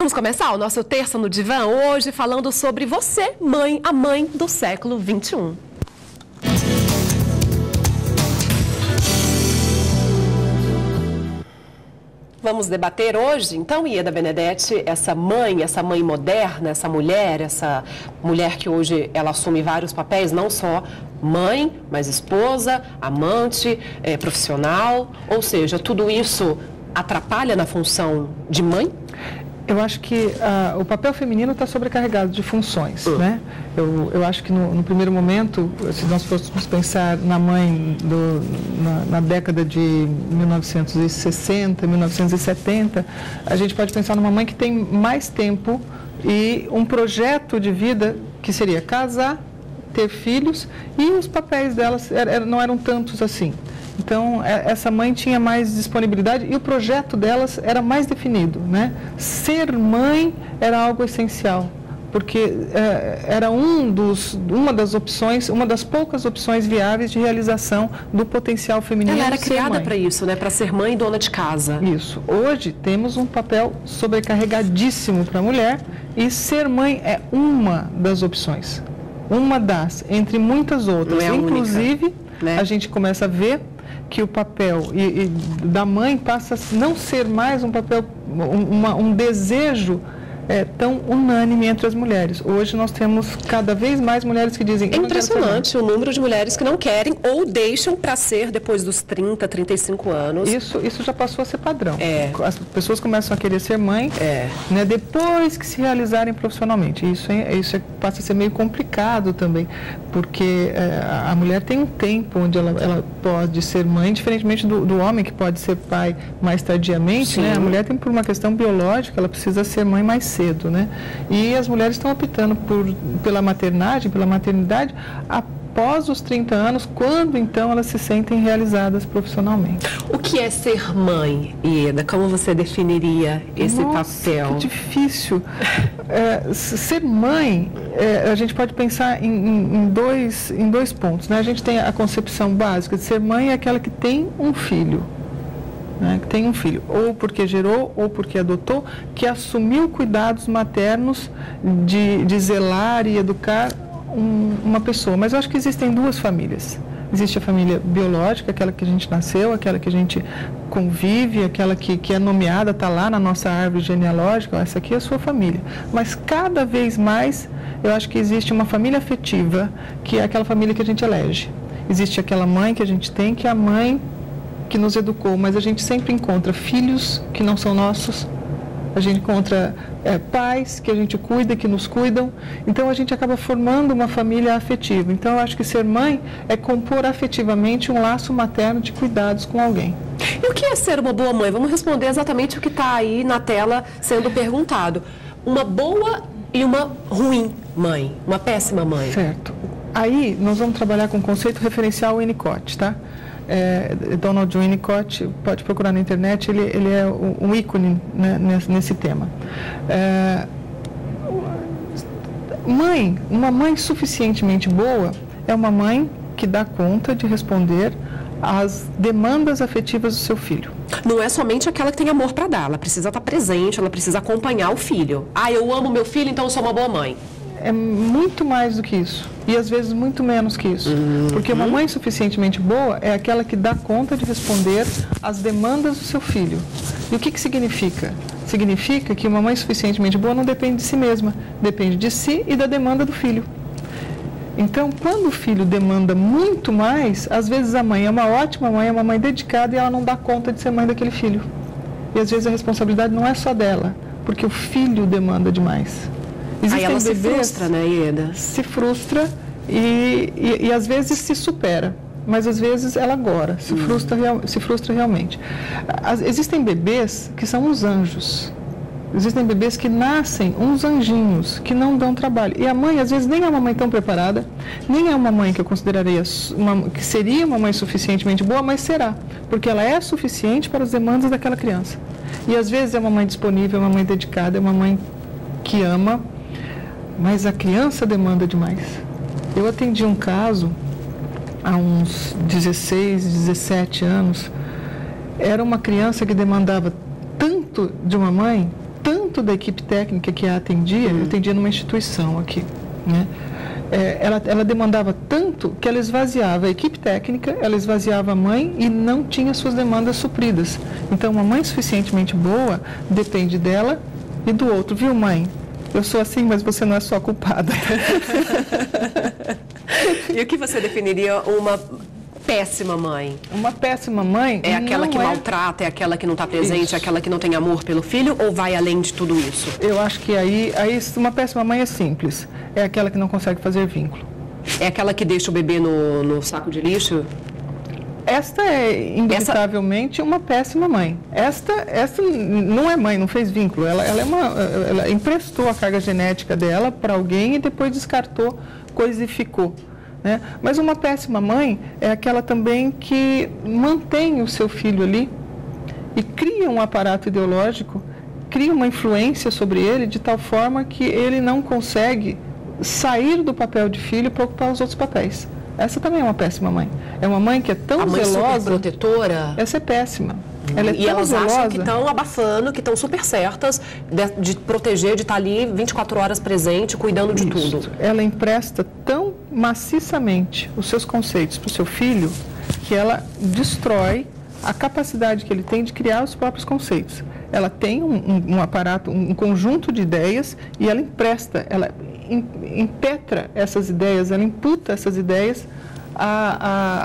Vamos começar o nosso Terça no Divã hoje falando sobre você, mãe, a mãe do século XXI. Vamos debater hoje, então, Ieda Benedetti, essa mãe moderna, essa mulher que hoje ela assume vários papéis, não só mãe, mas esposa, amante, profissional, ou seja, tudo isso atrapalha na função de mãe? Eu acho que o papel feminino está sobrecarregado de funções, né? Eu acho que no primeiro momento, se nós fôssemos pensar na mãe na década de 1960, 1970, a gente pode pensar numa mãe que tem mais tempo e um projeto de vida que seria casar, ter filhos, e os papéis delas não eram tantos assim. Então, essa mãe tinha mais disponibilidade e o projeto delas era mais definido, né? Ser mãe era algo essencial, porque era uma das opções, uma das poucas opções viáveis de realização do potencial feminino. Ela era criada para isso, né? Para ser mãe e dona de casa. Isso. Hoje temos um papel sobrecarregadíssimo para a mulher e ser mãe é uma das opções. Uma das, entre muitas outras. Não é a Inclusive, única, né? A gente começa a ver que o papel da mãe passa a não ser mais um papel, um desejo tão unânime entre as mulheres. Hoje nós temos cada vez mais mulheres que dizem... É impressionante o número de mulheres que não querem ou deixam para ser depois dos 30, 35 anos. Isso já passou a ser padrão. As pessoas começam a querer ser mãe, né, depois que se realizarem profissionalmente. Isso passa a ser meio complicado também, porque a mulher tem um tempo onde ela pode ser mãe, diferentemente do homem que pode ser pai mais tardiamente, né? A mulher tem, por uma questão biológica, ela precisa ser mãe mais cedo, né? E as mulheres estão optando pela maternidade após os 30 anos, quando então elas se sentem realizadas profissionalmente. O que é ser mãe, Ieda? Como você definiria esse papel? Que difícil. Ser mãe, a gente pode pensar em dois pontos, né? A gente tem a concepção básica de ser mãe, é aquela que tem um filho. Né, que tem um filho, ou porque gerou, ou porque adotou, que assumiu cuidados maternos de zelar e educar uma pessoa. Mas eu acho que existem duas famílias. Existe a família biológica, aquela que a gente nasceu, aquela que a gente convive, aquela que é nomeada, está lá na nossa árvore genealógica, essa aqui é a sua família. Mas cada vez mais eu acho que existe uma família afetiva, que é aquela família que a gente elege. Existe aquela mãe que a gente tem, que é a mãe que nos educou, mas a gente sempre encontra filhos que não são nossos, a gente encontra pais que a gente cuida, que nos cuidam, então a gente acaba formando uma família afetiva. Então eu acho que ser mãe é compor afetivamente um laço materno de cuidados com alguém. E o que é ser uma boa mãe? Vamos responder exatamente o que está aí na tela sendo perguntado. Uma boa e uma ruim mãe, uma péssima mãe. Certo. Aí nós vamos trabalhar com o conceito referencial Winnicott, tá? Donald Winnicott, pode procurar na internet, ele é um ícone, né, nesse tema. Uma mãe suficientemente boa é uma mãe que dá conta de responder às demandas afetivas do seu filho. Não é somente aquela que tem amor para dar, ela precisa estar presente, ela precisa acompanhar o filho. Eu amo meu filho, então eu sou uma boa mãe. É muito mais do que isso, e às vezes muito menos que isso. Porque uma mãe suficientemente boa é aquela que dá conta de responder às demandas do seu filho. E o que significa? Significa que uma mãe suficientemente boa não depende de si mesma, depende de si e da demanda do filho. Então, quando o filho demanda muito mais, às vezes a mãe é uma ótima mãe, é uma mãe dedicada e ela não dá conta de ser mãe daquele filho. E às vezes a responsabilidade não é só dela, porque o filho demanda demais. Aí ela se frustra, né, Ieda? Se frustra e às vezes se supera, mas às vezes ela agora se frustra realmente. Existem bebês que são uns anjos. Existem bebês que nascem uns anjinhos, que não dão trabalho. E a mãe, às vezes, nem é uma mãe tão preparada, nem é uma mãe que eu consideraria que seria uma mãe suficientemente boa, mas será, porque ela é suficiente para as demandas daquela criança. E às vezes é uma mãe disponível, é uma mãe dedicada, é uma mãe que ama, mas a criança demanda demais. Eu atendi um caso há uns 16, 17 anos. Era uma criança que demandava tanto de uma mãe tanto da equipe técnica que a atendia, eu atendia numa instituição aqui, né? Ela demandava tanto que ela esvaziava a equipe técnica, ela esvaziava a mãe e não tinha suas demandas supridas. Então, uma mãe suficientemente boa depende dela e do outro. Viu, mãe? Eu sou assim, mas você não é só culpada. E o que você definiria uma péssima mãe? Uma péssima mãe é aquela que maltrata, é aquela que não está presente, é aquela que não tem amor pelo filho, ou vai além de tudo isso? Eu acho que aí uma péssima mãe é simples. É aquela que não consegue fazer vínculo. É aquela que deixa o bebê no saco de lixo? Esta é indubitavelmente uma péssima mãe. Esta não é mãe, não fez vínculo. Ela emprestou a carga genética dela para alguém e depois descartou, coisificou. Né? Mas uma péssima mãe é aquela também que mantém o seu filho ali e cria um aparato ideológico, cria uma influência sobre ele de tal forma que ele não consegue sair do papel de filho para ocupar os outros papéis. Essa também é uma péssima mãe. É uma mãe que é tão zelosa. A mãe protetora. Essa é péssima. Ela é tão elas zelosa. Acham que estão abafando, que estão super certas de proteger, de estar ali 24 horas presente, cuidando de tudo. Ela empresta tão maciçamente os seus conceitos para o seu filho que ela destrói a capacidade que ele tem de criar os próprios conceitos. Ela tem um aparato, um conjunto de ideias e ela empresta, ela impetra essas ideias, ela imputa essas ideias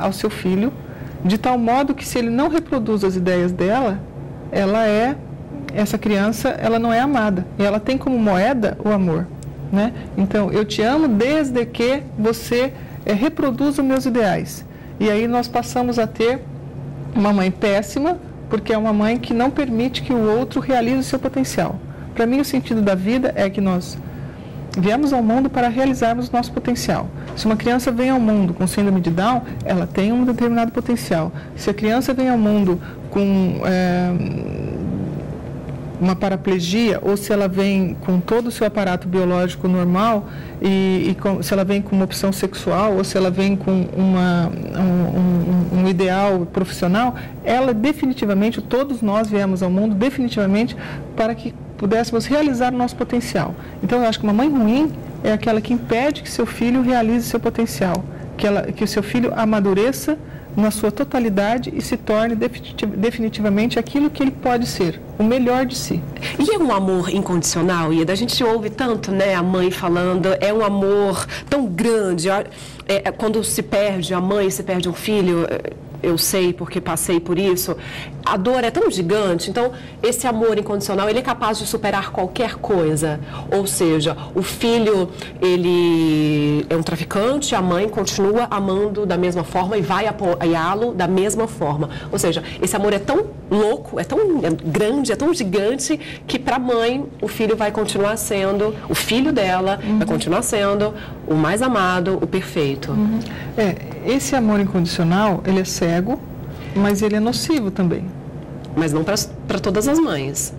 ao seu filho, de tal modo que se ele não reproduz as ideias dela, essa criança, ela não é amada. E ela tem como moeda o amor, né? Então, eu te amo desde que você reproduza os meus ideais. E aí nós passamos a ter uma mãe péssima, porque é uma mãe que não permite que o outro realize o seu potencial. Para mim, o sentido da vida é que nós viemos ao mundo para realizarmos o nosso potencial. Se uma criança vem ao mundo com síndrome de Down, ela tem um determinado potencial. Se a criança vem ao mundo com uma paraplegia, ou se ela vem com todo o seu aparato biológico normal, se ela vem com uma opção sexual, ou se ela vem com um ideal profissional, ela definitivamente, todos nós viemos ao mundo definitivamente para que pudéssemos realizar o nosso potencial. Então, eu acho que uma mãe ruim é aquela que impede que seu filho realize seu potencial, que o seu filho amadureça na sua totalidade e se torne definitivamente aquilo que ele pode ser, o melhor de si. E é um amor incondicional, Ieda? A gente ouve tanto, né, a mãe falando, é um amor tão grande, quando se perde a mãe, se perde um filho, eu sei porque passei por isso, a dor é tão gigante, então esse amor incondicional, ele é capaz de superar qualquer coisa, ou seja, o filho, ele é um traficante, a mãe continua amando da mesma forma e vai apoiá-lo da mesma forma, ou seja, esse amor é tão louco, é tão grande, é tão gigante, que para a mãe, o filho vai continuar sendo, o filho dela vai continuar sendo o mais amado, o perfeito. Esse amor incondicional, ele é cego, mas ele é nocivo também. Mas não para todas as mães.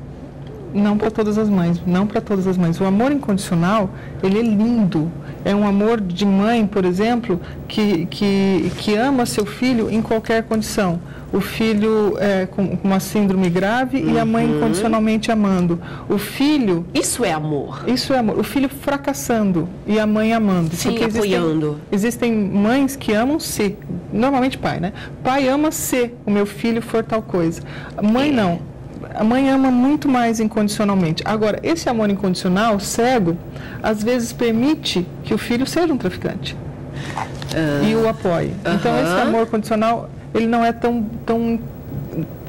Não para todas as mães, não para todas as mães. O amor incondicional, ele é lindo. É um amor de mãe, por exemplo, que ama seu filho em qualquer condição. O filho com uma síndrome grave e a mãe incondicionalmente amando. O filho... Isso é amor. Isso é amor. O filho fracassando e a mãe amando. Sim, porque apoiando. Existem mães que amam se. Normalmente pai, né? Pai ama se o meu filho for tal coisa. Mãe não. A mãe ama muito mais incondicionalmente. Agora, esse amor incondicional, cego, às vezes permite que o filho seja um traficante e o apoie. Então, esse amor condicional, ele não é tão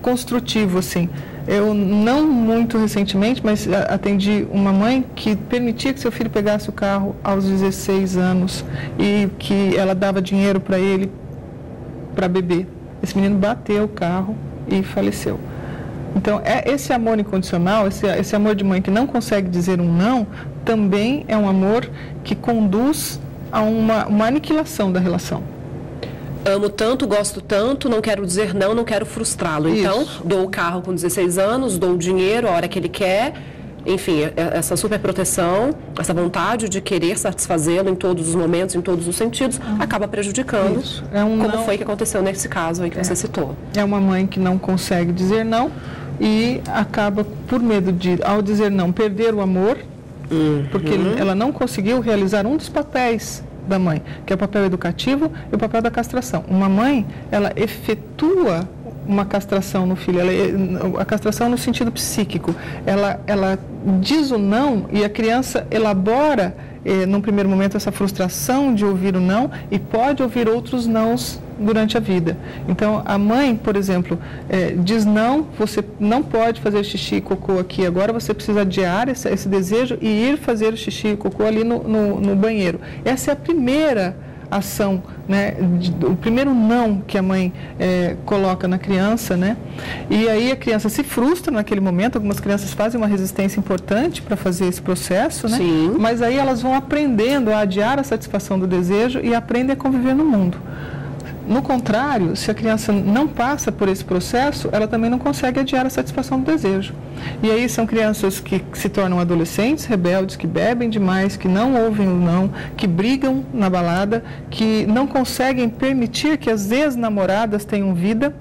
construtivo assim. Eu, não muito recentemente, mas atendi uma mãe que permitia que seu filho pegasse o carro aos 16 anos e que ela dava dinheiro para ele para beber. Esse menino bateu o carro e faleceu. Então, esse amor incondicional, esse amor de mãe que não consegue dizer um não, também é um amor que conduz a uma aniquilação da relação. Amo tanto, gosto tanto, não quero dizer não, não quero frustrá-lo. Então, dou o carro com 16 anos, dou o dinheiro a hora que ele quer. Enfim, essa super proteção, essa vontade de querer satisfazê-lo em todos os momentos, em todos os sentidos, acaba prejudicando, como foi que aconteceu nesse caso aí que você citou. É uma mãe que não consegue dizer não e acaba, por medo de, ao dizer não, perder o amor, porque ela não conseguiu realizar um dos papéis da mãe, que é o papel educativo e o papel da castração. Uma mãe, ela efetua uma castração no filho, a castração no sentido psíquico, ela diz o não e a criança elabora, num primeiro momento, essa frustração de ouvir o não e pode ouvir outros nãos durante a vida. Então, a mãe, por exemplo, diz não, você não pode fazer xixi e cocô aqui agora, você precisa adiar esse desejo e ir fazer o xixi e cocô ali no banheiro. Essa é a primeira ação, né, o primeiro não que a mãe coloca na criança, né, e aí a criança se frustra naquele momento. Algumas crianças fazem uma resistência importante para fazer esse processo, né, mas aí elas vão aprendendo a adiar a satisfação do desejo e aprendem a conviver no mundo. No contrário, se a criança não passa por esse processo, ela também não consegue adiar a satisfação do desejo. E aí são crianças que se tornam adolescentes, rebeldes, que bebem demais, que não ouvem o não, que brigam na balada, que não conseguem permitir que as ex-namoradas tenham vida,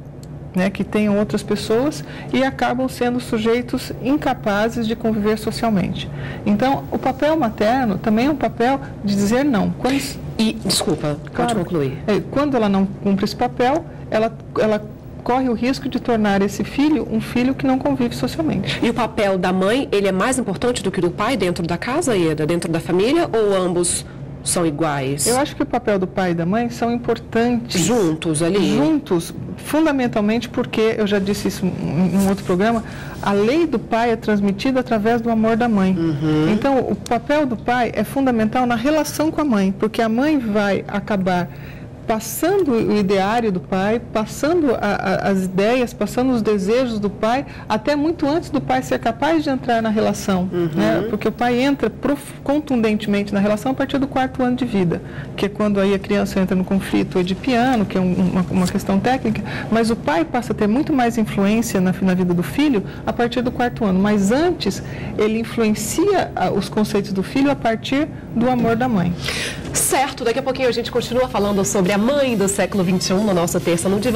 né, que tenham outras pessoas, e acabam sendo sujeitos incapazes de conviver socialmente. Então, o papel materno também é um papel de dizer não. Desculpa, pode concluir. Quando ela não cumpre esse papel, ela corre o risco de tornar esse filho um filho que não convive socialmente. E o papel da mãe, ele é mais importante do que o do pai dentro da casa, Ieda, dentro da família, ou ambos são iguais? Eu acho que o papel do pai e da mãe são importantes. Juntos ali? Juntos, fundamentalmente porque, eu já disse isso em um outro programa, a lei do pai é transmitida através do amor da mãe. Então, o papel do pai é fundamental na relação com a mãe, porque a mãe vai acabar passando o ideário do pai, passando as ideias, passando os desejos do pai, até muito antes do pai ser capaz de entrar na relação, né? Porque o pai entra contundentemente na relação a partir do 4º ano de vida, que é quando aí a criança entra no conflito edipiano, que é uma questão técnica, mas o pai passa a ter muito mais influência na vida do filho a partir do 4º ano, mas antes ele influencia os conceitos do filho a partir do amor da mãe. Certo, daqui a pouquinho a gente continua falando sobre a mãe do século XXI, na nossa Terça no Divã.